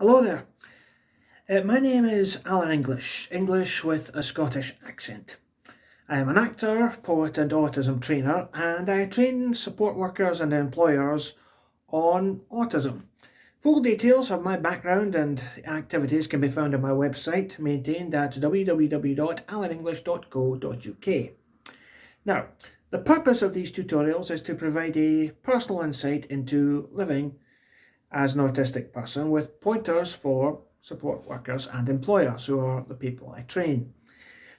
Hello there. My name is Alain English, English with a Scottish accent. I am an actor, poet, and autism trainer, and I train support workers and employers on autism. Full details of my background and activities can be found on my website, maintained at www.alainenglish.co.uk. Now, the purpose of these tutorials is to provide a personal insight into living as an autistic person with pointers for support workers and employers, who are the people I train.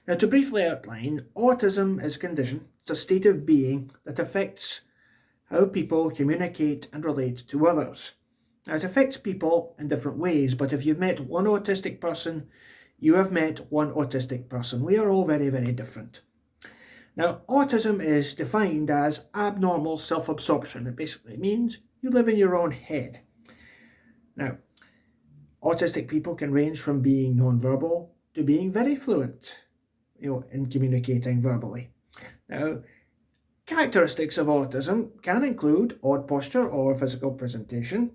Now, to briefly outline, autism is a condition, it's a state of being that affects how people communicate and relate to others. Now, it affects people in different ways, but if you've met one autistic person, you have met one autistic person. We are all very, very different. Now, autism is defined as abnormal self-absorption. It basically means you live in your own head. Now, autistic people can range from being non-verbal to being very fluent, in communicating verbally. Now, characteristics of autism can include odd posture or physical presentation,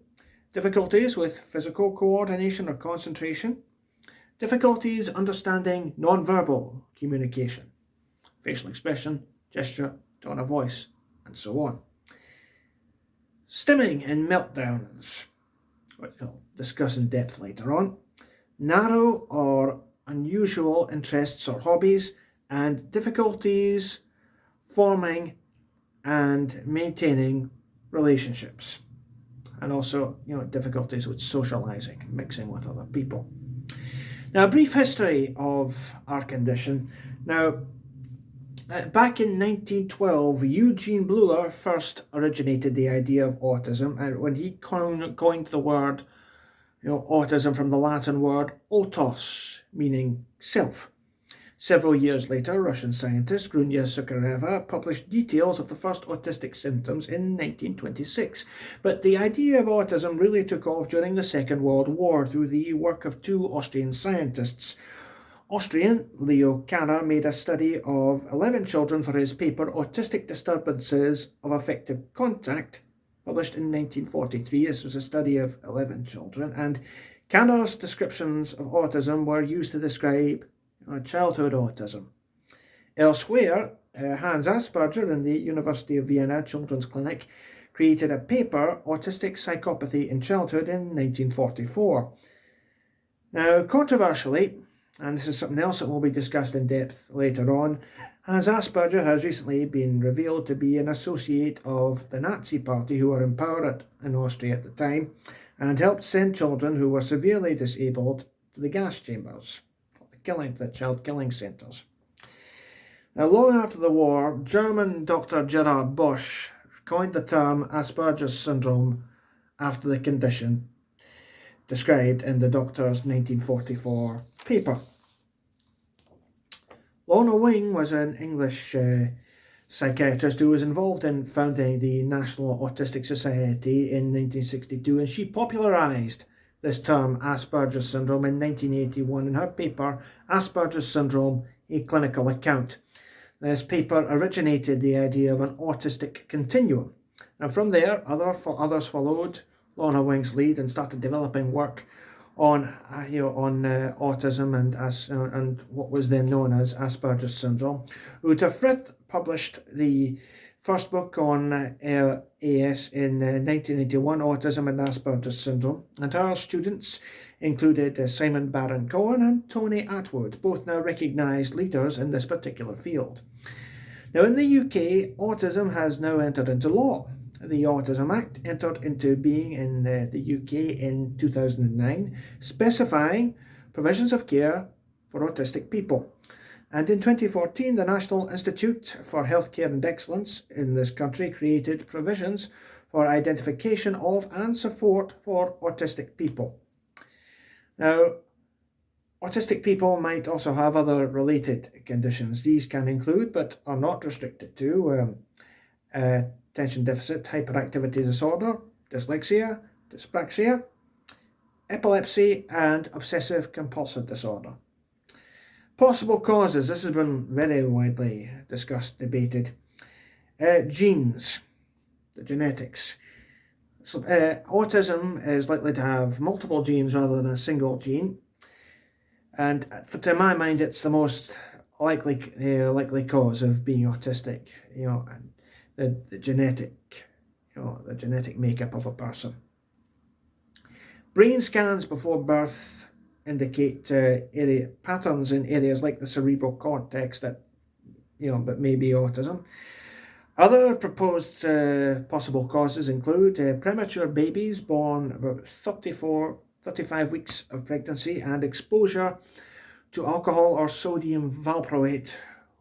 difficulties with physical coordination or concentration, difficulties understanding non-verbal communication, facial expression, gesture, tone of voice, and so on. Stimming and meltdowns, which I'll discuss in depth later on, narrow or unusual interests or hobbies, and difficulties forming and maintaining relationships, and also difficulties with socializing, mixing with other people. Now, a brief history of our condition. Now, back in 1912, Eugene Bleuler first originated the idea of autism, and when he coined the word, autism from the Latin word autos, meaning self. Several years later, Russian scientist Grunya Sukareva published details of the first autistic symptoms in 1926. But the idea of autism really took off during the Second World War through the work of two Austrian scientists. Austrian Leo Kanner made a study of 11 children for his paper Autistic Disturbances of Affective Contact, published in 1943. This was a study of 11 children, and Kanner's descriptions of autism were used to describe childhood autism. Elsewhere, Hans Asperger in the University of Vienna Children's Clinic created a paper, Autistic Psychopathy in Childhood, in 1944. Now, controversially, and this is something else that will be discussed in depth later on, Hans Asperger has recently been revealed to be an associate of the Nazi Party, who were in power in Austria at the time, and helped send children who were severely disabled to the gas chambers, the child killing centres. Now, long after the war, German Dr. Gerhard Bosch coined the term Asperger's syndrome after the condition described in the doctor's 1944 paper. Lorna Wing was an English psychiatrist who was involved in founding the National Autistic Society in 1962, and she popularised this term Asperger's syndrome in 1981 in her paper Asperger's Syndrome, a Clinical Account. This paper originated the idea of an autistic continuum, and from there others followed Lorna Wing's lead and started developing work on autism and what was then known as Asperger's syndrome. Uta Frith published the first book on AS in 1981, Autism and Asperger's syndrome, and her students included Simon Baron-Cohen and Tony Atwood, both now recognised leaders in this particular field. Now, in the UK, autism has now entered into law. The Autism Act entered into being in the UK in 2009, specifying provisions of care for autistic people. And in 2014, the National Institute for Healthcare and Excellence in this country created provisions for identification of and support for autistic people. Now, autistic people might also have other related conditions. These can include, but are not restricted to, attention deficit hyperactivity disorder, dyslexia, dyspraxia, epilepsy, and obsessive compulsive disorder. Possible causes. This has been very widely discussed, debated. Genes, the genetics. So, autism is likely to have multiple genes rather than a single gene, and to my mind, it's the most likely cause of being autistic. And the genetic, the genetic makeup of a person. Brain scans before birth indicate area patterns in areas like the cerebral cortex that that may be autism. Other proposed possible causes include premature babies born about 35 weeks of pregnancy and exposure to alcohol or sodium valproate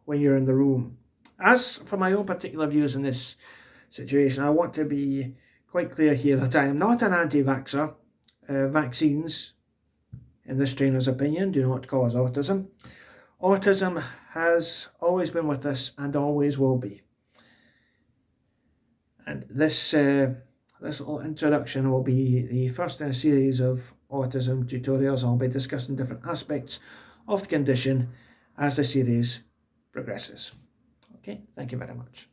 when you're in the room. As for my own particular views in this situation, I want to be quite clear here that I am not an anti-vaxxer. Vaccines, in this trainer's opinion, do not cause autism. Autism has always been with us and always will be. And this little introduction will be the first in a series of autism tutorials. I'll be discussing different aspects of the condition as the series progresses. Okay, thank you very much.